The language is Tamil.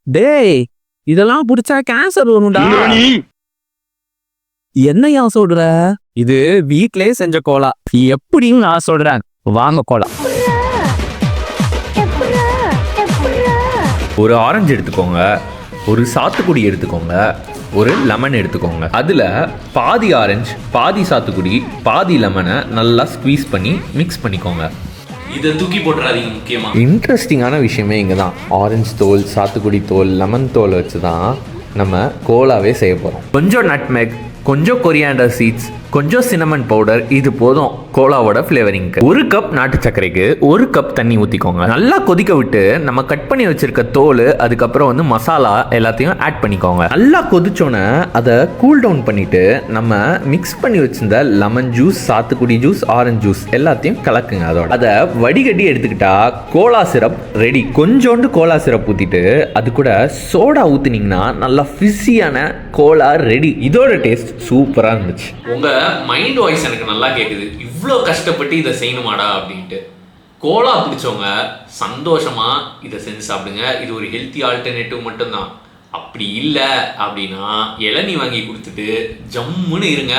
டேய் இதெல்லாம் புடிச்சா கேன்சர் வரும்டா. என்னையா சொல்ற? இது வீட்லயே செஞ்ச கோலா. எப்படின்னு நான் சொல்றேன், வாங்க கோலா. ஒரு ஆரஞ்சு எடுத்துக்கோங்க, ஒரு சாத்துக்குடி எடுத்துக்கோங்க, ஒரு லெமன் எடுத்துக்கோங்க. அதில் பாதி ஆரஞ்சு பாதி சாத்துக்குடி பாதி லெமனை நல்லா ஸ்குவீஸ் பண்ணி மிக்ஸ் பண்ணிக்கோங்க. இதை தூக்கி போட்டுறாதீங்க. முக்கியமாக இன்ட்ரெஸ்டிங்கான விஷயமே இங்கே தான். ஆரஞ்சு தோல், சாத்துக்குடி தோல், லெமன் தோல் வச்சு தான் நம்ம கோலாவே செய்ய போகிறோம். கொஞ்சம் நட்மெக், கொஞ்சம் கொரியாண்டர் சீட்ஸ், கொஞ்சம் சினமன் பவுடர், இது போதும் கோலாவோட ஃப்ளேவரிங்க்கு. ஒரு கப் நாட்டு சர்க்கரைக்கு ஒரு கப் தண்ணி ஊற்றிக்கோங்க. நல்லா கொதிக்க விட்டு நம்ம கட் பண்ணி வச்சிருக்க தோல், அதுக்கப்புறம் வந்து மசாலா எல்லாத்தையும் ஆட் பண்ணிக்கோங்க. நல்லா கொதிச்சோன்னே அதை கூல் டவுன் பண்ணிட்டு நம்ம மிக்ஸ் பண்ணி வச்சிருந்த லெமன் ஜூஸ், சாத்துக்குடி ஜூஸ், ஆரஞ்சு ஜூஸ் எல்லாத்தையும் கலக்குங்க. அதோட அதை வடிகட்டி எடுத்துக்கிட்டா கோலா சிரப் ரெடி. கொஞ்சோண்டு கோலா சிரப் ஊற்றிட்டு அது கூட சோடா ஊற்றினீங்கன்னா நல்லா ஃபிஸியான கோலா ரெடி. இதோட டேஸ்ட் சூப்பராக இருந்துச்சு. உங்கள் மைண்ட் வாய்ஸ் எனக்கு நல்லா கேட்குது. இவ்வளோ கஷ்டப்பட்டு இதை செய்யணுமாடா அப்படின்ட்டு. கோலா பிடிச்சவங்க சந்தோஷமாக இதை செஞ்சு சாப்பிடுங்க. இது ஒரு ஹெல்த்தி ஆல்டர்னேட்டிவ் மட்டும்தான். அப்படி இல்லை அப்படின்னா இளநீ வாங்கி கொடுத்துட்டு ஜம்முன்னு இருங்க.